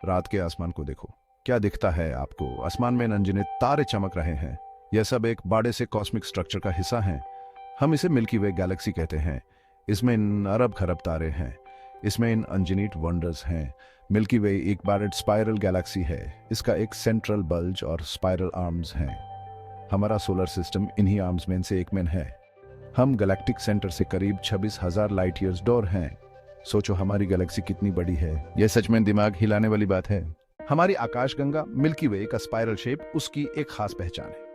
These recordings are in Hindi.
रात के आसमान को देखो, क्या दिखता है आपको? आसमान में अनगिनत तारे चमक रहे हैं। यह सब एक बड़े से कॉस्मिक स्ट्रक्चर का हिस्सा है। हम इसे मिल्की वे गैलेक्सी कहते हैं। इसमें इन अरब खरब तारे हैं, इसमें इन अनगिनत वंडर्स हैं। मिल्की वे एक बड़ा स्पाइरल गैलेक्सी है। इसका एक सेंट्रल बल्ज और स्पाइरल आर्म्स हैं। हमारा सोलर सिस्टम इन्हीं आर्म्स में से एक में है। हम गैलेक्टिक सेंटर से करीब 26,000 लाइट ईयर्स दूर हैं। सोचो हमारी गैलेक्सी कितनी बड़ी है। यह सच में दिमाग हिलाने वाली बात है। हमारी आकाशगंगा मिल्की वे का स्पाइरल शेप उसकी एक खास पहचान है।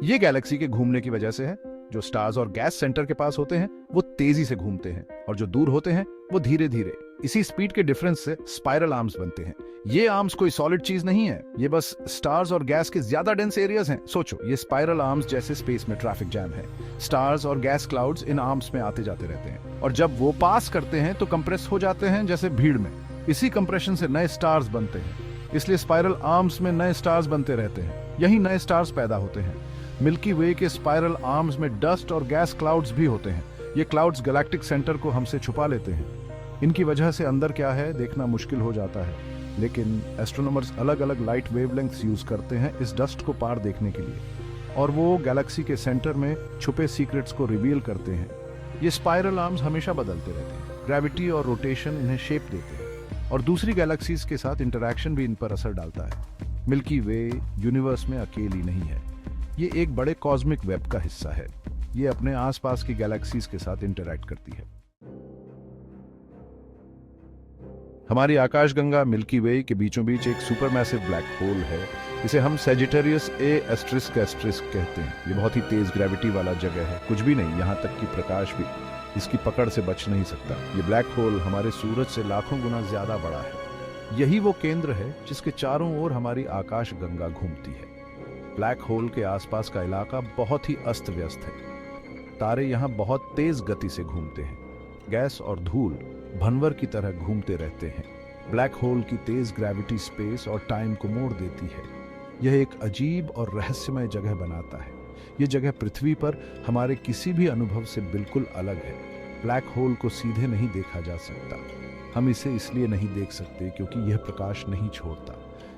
यह गैलेक्सी के घूमने की वजह से है। जो स्टार्स और गैस सेंटर के पास होते हैं वो तेजी से घूमते हैं, और जो दूर होते हैं वो धीरे धीरे। इसी स्पीड के डिफरेंस से स्पाइरल आर्म्स बनते हैं। ये आर्म्स कोई सॉलिड चीज नहीं है, ये बस स्टार्स और गैस के ज्यादा डेंस एरियाज हैं। सोचो, ये स्पाइरल आर्म्स जैसे स्पेस में ट्रैफिक जैम है। स्टार्स और गैस क्लाउड्स इन आर्म्स में आते जाते रहते हैं, और जब वो पास करते हैं तो कंप्रेस हो जाते हैं जैसे भीड़ में। इसी कंप्रेशन से नए स्टार्स बनते हैं। इसलिए स्पाइरल आर्म्स में नए स्टार्स बनते रहते हैं। यही नए स्टार्स पैदा होते हैं। मिल्की वे के स्पाइरल आर्म्स में डस्ट और गैस क्लाउड्स भी होते हैं। ये क्लाउड्स गैलेक्टिक सेंटर को हमसे छुपा लेते हैं। इनकी वजह से अंदर क्या है देखना मुश्किल हो जाता है, लेकिन एस्ट्रोनॉमर्स अलग अलग लाइट वेवलेंथ्स यूज करते हैं इस डस्ट को पार देखने के लिए, और वो गैलेक्सी के सेंटर में छुपे सीक्रेट्स को रिवील करते हैं। ये स्पाइरल आर्म्स हमेशा बदलते रहते हैं। ग्रेविटी और रोटेशन इन्हें शेप देते हैं, और दूसरी गैलेक्सीज के साथ इंटरैक्शन भी इन पर असर डालता है। मिल्की वे यूनिवर्स में अकेली नहीं है, ये एक बड़े कॉस्मिक वेब का हिस्सा है। ये अपने आसपास की गैलेक्सीज के साथ इंटरैक्ट करती है। हमारी आकाशगंगा मिल्की वे के बीचों बीच एक सुपरमैसिव ब्लैक होल है। इसे हम सेजिटेरियस ए एस्ट्रिस्क एस्ट्रिस्क कहते हैं। ये बहुत ही तेज ग्रेविटी वाला जगह है। कुछ भी नहीं, यहाँ तक कि प्रकाश भी इसकी पकड़ से बच नहीं सकता। ये ब्लैक होल हमारे सूरज से लाखों गुना ज्यादा बड़ा है। यही वो केंद्र है जिसके चारों ओर हमारी आकाशगंगा घूमती है। ब्लैक होल के आसपास का इलाका बहुत ही अस्त व्यस्त है। तारे यहाँ बहुत तेज गति से घूमते हैं। गैस और धूल भंवर की तरह घूमते रहते हैं। ब्लैक होल की तेज ग्रेविटी स्पेस और टाइम को मोड़ देती है। यह एक अजीब और रहस्यमय जगह बनाता है। यह जगह पृथ्वी पर हमारे किसी भी अनुभव से बिल्कुल अलग है। ब्लैक होल को सीधे नहीं देखा जा सकता। हम इसे इसलिए नहीं देख सकते क्योंकि यह प्रकाश नहीं छोड़ता,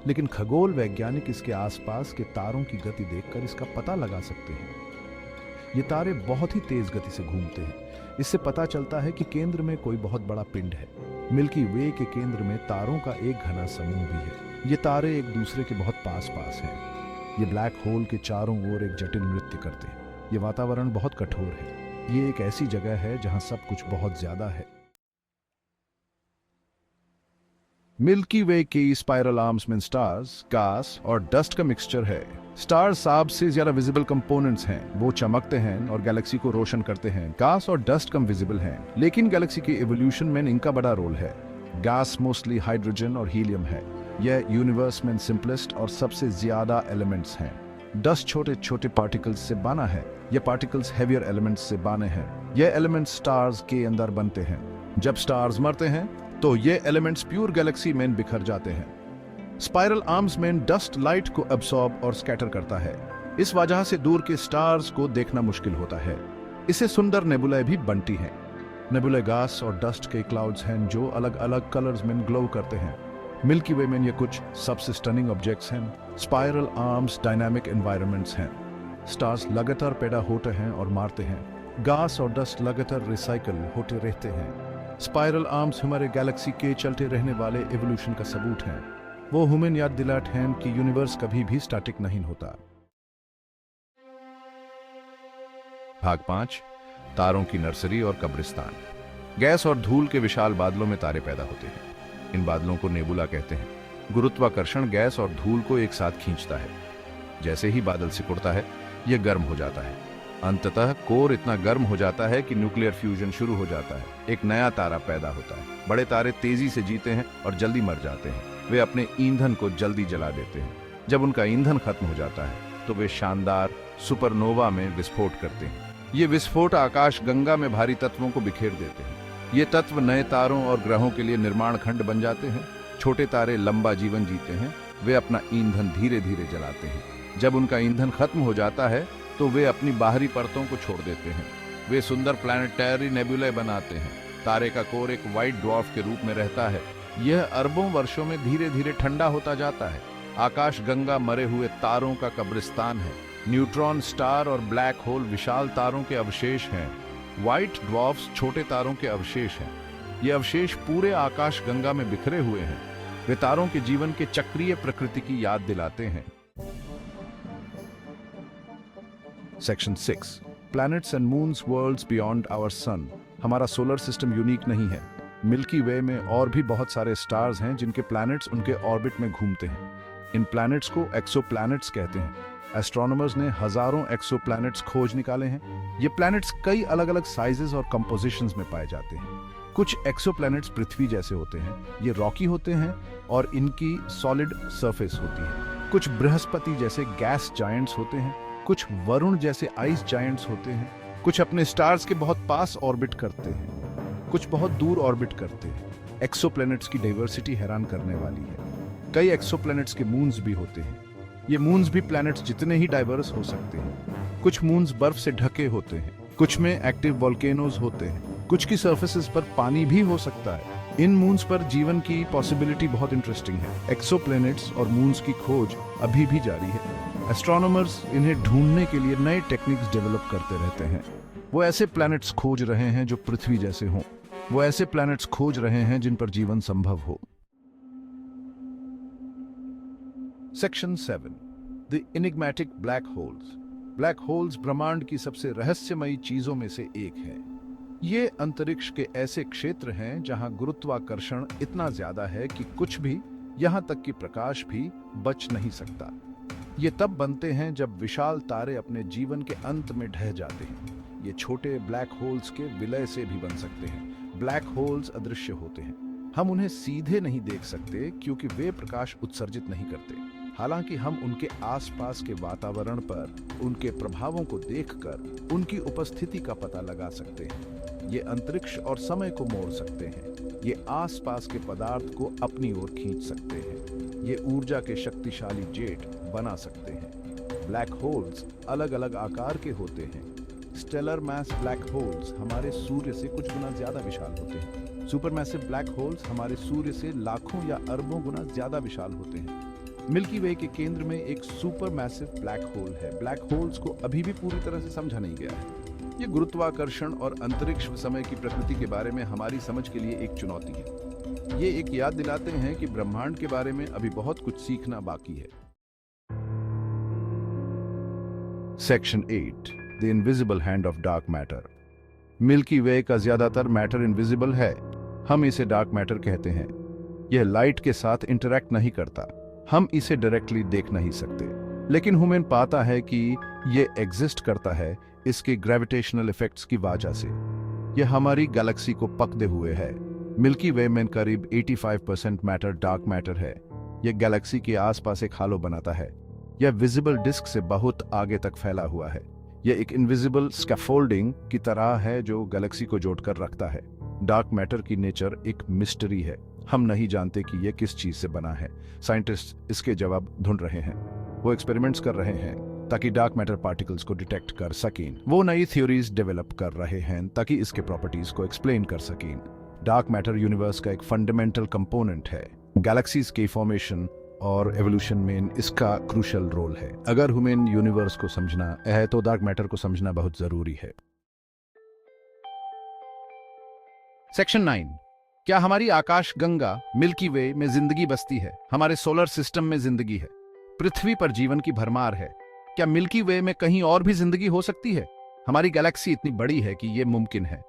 लेकिन खगोल वैज्ञानिक इसके आसपास के तारों की गति देखकर इसका पता लगा सकते हैं। ये तारे बहुत ही तेज गति से घूमते हैं। इससे पता चलता है कि केंद्र में कोई बहुत बड़ा पिंड है। मिल्की वे के केंद्र में तारों का एक घना समूह भी है। ये तारे एक दूसरे के बहुत पास पास हैं। ये ब्लैक होल के चारों ओर एक जटिल नृत्य करते हैं। ये वातावरण बहुत कठोर है। ये एक ऐसी जगह है जहां सब कुछ बहुत ज्यादा है। मिल्की वे की स्पाइरल आर्म्स में स्टार्स, गैस और डस्ट का मिक्सचर है। स्टार्स सबसे ज्यादा विजिबल कंपोनेंट्स हैं। वो चमकते हैं और गैलेक्सी को रोशन करते हैं। गैस और डस्ट कम विजिबल हैं, लेकिन गैलेक्सी के इवोल्यूशन में इनका बड़ा रोल है। गैस मोस्टली हाइड्रोजन और हीलियम है। यह यूनिवर्स में सिंपलेस्ट और सबसे ज्यादा एलिमेंट्स हैं। डस्ट छोटे छोटे पार्टिकल्स से बना है। ये पार्टिकल्स हेवियर एलिमेंट्स से बने हैं। ये एलिमेंट्स स्टार्स के अंदर बनते हैं। जब स्टार्स मरते हैं तो ये एलिमेंट्स प्यूर गैलेक्सी में बिखर जाते हैं। स्पाइरल आर्म्स में डस्ट लाइट को एब्सॉर्ब और स्कैटर करता है। इस वजह से दूर के स्टार्स को देखना मुश्किल होता है। इससे सुंदर नेबुलाए भी बनती हैं। नेबुलाए गैस और डस्ट के क्लाउड्स हैं जो अलग अलग कलर्स में ग्लो करते हैं। मिल्की वे में ये कुछ सबसे स्टनिंग ऑब्जेक्ट्स हैं। स्पाइरल आर्म्स डायनामिक एनवायरनमेंट्स हैं। स्टार्स लगातार पैदा होते हैं और मारते हैं। गैस और डस्ट लगातार रिसाइकल होते रहते हैं। स्पाइरल आर्म्स हमारे गैलेक्सी के चलते रहने वाले एवोल्यूशन का सबूत हैं। वो हमें याद दिलाते हैं कि यूनिवर्स कभी भी स्टैटिक नहीं होता। भाग 5, तारों की नर्सरी और कब्रिस्तान। गैस और धूल के विशाल बादलों में तारे पैदा होते हैं। इन बादलों को नेबुला कहते हैं। गुरुत्वाकर्षण गैस और धूल को एक साथ खींचता है। जैसे ही बादल सिकुड़ता है यह गर्म हो जाता है। अंततः कोर इतना गर्म हो जाता है कि न्यूक्लियर फ्यूजन शुरू हो जाता है। एक नया तारा पैदा होता है। बड़े तारे तेजी से जीते हैं और जल्दी मर जाते हैं। वे अपने ईंधन को जल्दी जला देते हैं। जब उनका ईंधन खत्म हो जाता है तो वे शानदार सुपरनोवा में विस्फोट करते हैं। ये विस्फोट आकाशगंगा में भारी तत्वों को बिखेर देते हैं। ये तत्व नए तारों और ग्रहों के लिए निर्माण खंड बन जाते हैं। छोटे तारे लंबा जीवन जीते हैं। वे अपना ईंधन धीरे धीरे जलाते हैं। जब उनका ईंधन खत्म हो जाता है तो वे अपनी बाहरी परतों को छोड़ देते हैं। वे सुंदर प्लैनेटरी नेबुलाए बनाते हैं। तारे का कोर एक व्हाइट ड्वार्फ के रूप में रहता है यह अरबों वर्षों में धीरे धीरे ठंडा होता जाता है। आकाश गंगा मरे हुए तारों का कब्रिस्तान है। न्यूट्रॉन स्टार और ब्लैक होल विशाल तारों के अवशेष हैं। व्हाइट ड्वार्फ्स छोटे तारों के अवशेष हैं। ये अवशेष पूरे आकाश गंगा में बिखरे हुए हैं। वे तारों के जीवन के चक्रीय प्रकृति की याद दिलाते हैं। Section 6 planets and moons worlds beyond our sun. हमारा सोलर सिस्टम यूनिक नहीं है। मिल्की वे में और भी बहुत सारे स्टार्स हैं जिनके प्लैनेट्स उनके ऑर्बिट में घूमते हैं। इन प्लैनेट्स को एक्सोप्लैनेट्स कहते हैं। एस्ट्रोनॉमर्स ने हजारों एक्सोप्लैनेट्स खोज निकाले हैं। ये प्लैनेट्स कई अलग अलग साइजेस और कंपोजिशंस में पाए जाते हैं। कुछ एक्सोप्लैनेट्स पृथ्वी जैसे होते हैं। ये रॉकी होते हैं और इनकी सॉलिड सरफेस होती है। कुछ बृहस्पति जैसे गैस जायंट्स होते हैं। कुछ वरुण जैसे आइस जायंट्स होते हैं। कुछ अपने स्टार्स के बहुत पास ऑर्बिट करते हैं। कुछ बहुत दूर ऑर्बिट करते हैं। एक्सोप्लैनेट्स की डाइवर्सिटी हैरान करने वाली है। कई एक्सोप्लैनेट्स के मून्स भी होते हैं। ये मून्स भी प्लैनेट्स जितने ही डाइवर्स हो सकते हैं। कुछ मून्स बर्फ से ढके होते हैं। कुछ में एक्टिव वोल्केनोज होते हैं। कुछ की सर्फेसेस पर पानी भी हो सकता है। इन मून्स पर जीवन की पॉसिबिलिटी बहुत इंटरेस्टिंग है। एक्सोप्लैनेट्स और मून्स की खोज अभी भी जारी है। एस्ट्रोनॉमर्स इन्हें ढूंढने के लिए नए टेक्निक्स डेवलप करते रहते हैं। वो ऐसे प्लैनेट्स खोज रहे हैं जो पृथ्वी जैसे हों। वो ऐसे प्लैनेट्स खोज रहे हैं जिन पर जीवन संभव हो। Section 7 the enigmatic black holes. Black holes ब्रह्मांड की सबसे रहस्यमयी चीजों में से एक है। ये अंतरिक्ष के ऐसे क्षेत्र हैं जहां गुरुत्वाकर्षण इतना ज्यादा है कि कुछ भी, यहां तक कि प्रकाश भी, बच नहीं सकता। ये तब बनते हैं जब विशाल तारे अपने जीवन के अंत में ढह जाते हैं। ये छोटे ब्लैक होल्स के विलय से भी बन सकते हैं। ब्लैक होल्स अदृश्य होते हैं। हम उन्हें सीधे नहीं देख सकते क्योंकि वे प्रकाश उत्सर्जित नहीं करते। हालांकि हम उनके आसपास के वातावरण पर उनके प्रभावों को देखकर उनकी उपस्थिति का पता लगा सकते हैं। ये अंतरिक्ष और समय को मोड़ सकते हैं। ये आसपास के पदार्थ को अपनी ओर खींच सकते हैं। ये ऊर्जा के शक्तिशाली जेट बना सकते हैं। ब्लैक होल्स अलग अलग आकार के होते हैं। स्टेलर मास ब्लैक होल्स हमारे सूर्य से कुछ गुना ज्यादा विशाल होते हैं। सुपरमैसिव ब्लैक होल्स हमारे सूर्य से लाखों या अरबों गुना ज्यादा विशाल होते हैं। मिल्की वे के केंद्र में एक सुपरमैसिव ब्लैक होल है। ब्लैक होल्स को अभी भी पूरी तरह से समझा नहीं गया है। ये गुरुत्वाकर्षण और अंतरिक्ष समय की प्रकृति के बारे में हमारी समझ के लिए एक चुनौती है। ये एक याद दिलाते हैं कि ब्रह्मांड के बारे में अभी बहुत कुछ सीखना बाकी है। Section 8 the invisible hand of dark matter. Milky Way का ज्यादातर मैटर इनविजिबल है। हम इसे डार्क मैटर कहते हैं। यह लाइट के साथ इंटरैक्ट नहीं करता। हम इसे डायरेक्टली देख नहीं सकते, लेकिन ह्यूमन पाता है कि यह एग्जिस्ट करता है इसके ग्रेविटेशनल इफेक्ट्स की वजह से। यह हमारी गैलेक्सी को पकड़े हुए है। मिल्की वे में करीब 85% मैटर डार्क मैटर है। यह गैलेक्सी के आसपास एक हालो बनाता है। यह विजिबल डिस्क से बहुत आगे तक फैला हुआ है। यह एक इनविजिबल स्कैफोल्डिंग की तरह है जो गैलेक्सी को जोड़कर रखता है। डार्क मैटर की नेचर एक मिस्ट्री है। हम नहीं जानते कि यह किस चीज से बना है। साइंटिस्ट इसके जवाब ढूंढ रहे हैं। वो एक्सपेरिमेंट्स कर रहे हैं ताकि डार्क मैटर पार्टिकल्स को डिटेक्ट कर सकें। वो नई थ्योरीज डेवलप कर रहे हैं ताकि इसके प्रॉपर्टीज को एक्सप्लेन कर सकें। डार्क मैटर यूनिवर्स का एक फंडामेंटल कंपोनेंट है। गैलेक्सीज के फॉर्मेशन और एवोल्यूशन में इसका क्रूशियल रोल है। अगर ह्यूमन यूनिवर्स को समझना है तो डार्क मैटर को समझना बहुत जरूरी है। सेक्शन 9 क्या हमारी आकाश गंगा मिल्की वे में जिंदगी बसती है? हमारे सोलर सिस्टम में जिंदगी है। पृथ्वी पर जीवन की भरमार है। क्या मिल्की वे में कहीं और भी जिंदगी हो सकती है? हमारी गैलेक्सी इतनी बड़ी है कि यह मुमकिन है।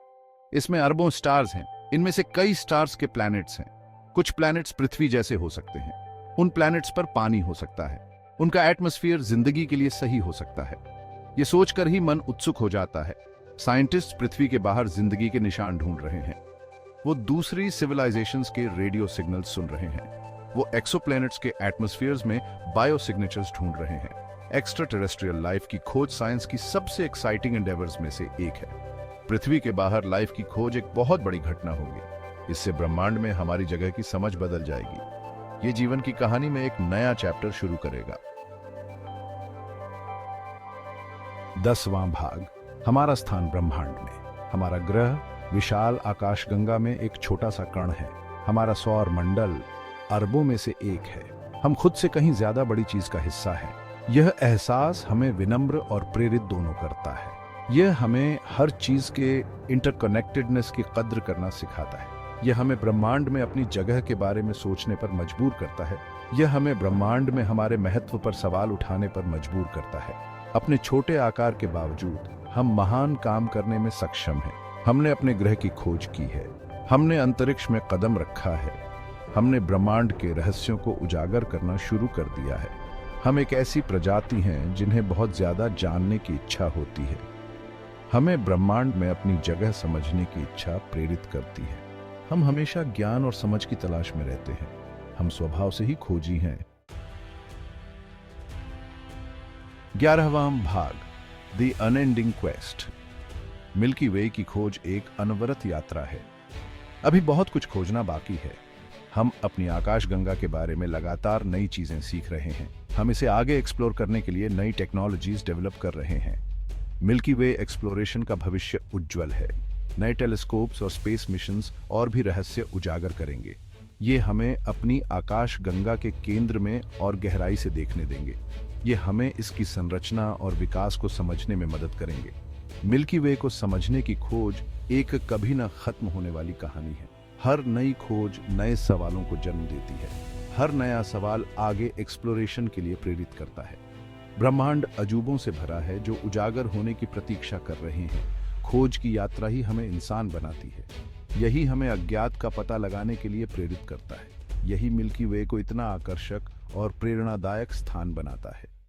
इसमें अरबों स्टार्स हैं। इनमें से कई स्टार्स के प्लैनेट्स हैं। कुछ प्लैनेट्स पृथ्वी जैसे हो सकते हैं। उन प्लैनेट्स पर पानी हो सकता है। उनका एटमॉस्फेयर जिंदगी के लिए सही हो सकता है। यह सोचकर ही मन उत्सुक हो जाता है। साइंटिस्ट पृथ्वी के बाहर जिंदगी के निशान ढूंढ रहे हैं। वो दूसरी सिविलाइजेशंस के रेडियो सिग्नल्स सुन रहे हैं। वो एक्सोप्लैनेट्स के एटमॉस्फेयर्स में बायो सिग्नेचर्स ढूंढ रहे हैं। एक्स्ट्रा टेरेस्ट्रियल लाइफ की खोज साइंस की सबसे एक्साइटिंग एंडेवर्स में से एक है। पृथ्वी के बाहर लाइफ की खोज एक बहुत बड़ी घटना होगी। इससे ब्रह्मांड में हमारी जगह की समझ बदल जाएगी। ये जीवन की कहानी में एक नया चैप्टर शुरू करेगा। 10वां भाग, हमारा स्थान ब्रह्मांड में। हमारा ग्रह विशाल आकाशगंगा में एक छोटा सा कण है। हमारा सौर मंडल अरबों में से एक है। हम खुद से कहीं ज्यादा बड़ी चीज का हिस्सा है। यह एहसास हमें विनम्र और प्रेरित दोनों करता है। यह हमें हर चीज के इंटरकनेक्टेडनेस की कद्र करना सिखाता है। यह हमें ब्रह्मांड में अपनी जगह के बारे में सोचने पर मजबूर करता है। यह हमें ब्रह्मांड में हमारे महत्व पर सवाल उठाने पर मजबूर करता है। अपने छोटे आकार के बावजूद हम महान काम करने में सक्षम हैं। हमने अपने ग्रह की खोज की है। हमने अंतरिक्ष में कदम रखा है। हमने ब्रह्मांड के रहस्यों को उजागर करना शुरू कर दिया है। हम एक ऐसी प्रजाति हैं जिन्हें बहुत ज्यादा जानने की इच्छा होती है। हमें ब्रह्मांड में अपनी जगह समझने की इच्छा प्रेरित करती है। हम हमेशा ज्ञान और समझ की तलाश में रहते हैं। हम स्वभाव से ही खोजी हैं। 11वां भाग, द अनएंडिंग क्वेस्ट। मिल्की वे की खोज एक अनवरत यात्रा है। अभी बहुत कुछ खोजना बाकी है। हम अपनी आकाशगंगा के बारे में लगातार नई चीजें सीख रहे हैं। हम इसे आगे एक्सप्लोर करने के लिए नई टेक्नोलॉजीज डेवलप कर रहे हैं। मिल्की वे एक्सप्लोरेशन का भविष्य उज्जवल है। नए टेलीस्कोप्स और स्पेस मिशंस और भी रहस्य उजागर करेंगे। ये हमें अपनी आकाशगंगा के केंद्र में और गहराई से देखने देंगे। ये हमें इसकी संरचना और विकास को समझने में मदद करेंगे। मिल्की वे को समझने की खोज एक कभी न खत्म होने वाली कहानी है। हर नई खोज नए सवालों को जन्म देती है। हर नया सवाल आगे एक्सप्लोरेशन के लिए प्रेरित करता है। ब्रह्मांड अजूबों से भरा है जो उजागर होने की प्रतीक्षा कर रहे हैं। खोज की यात्रा ही हमें इंसान बनाती है। यही हमें अज्ञात का पता लगाने के लिए प्रेरित करता है। यही मिल्की वे को इतना आकर्षक और प्रेरणादायक स्थान बनाता है।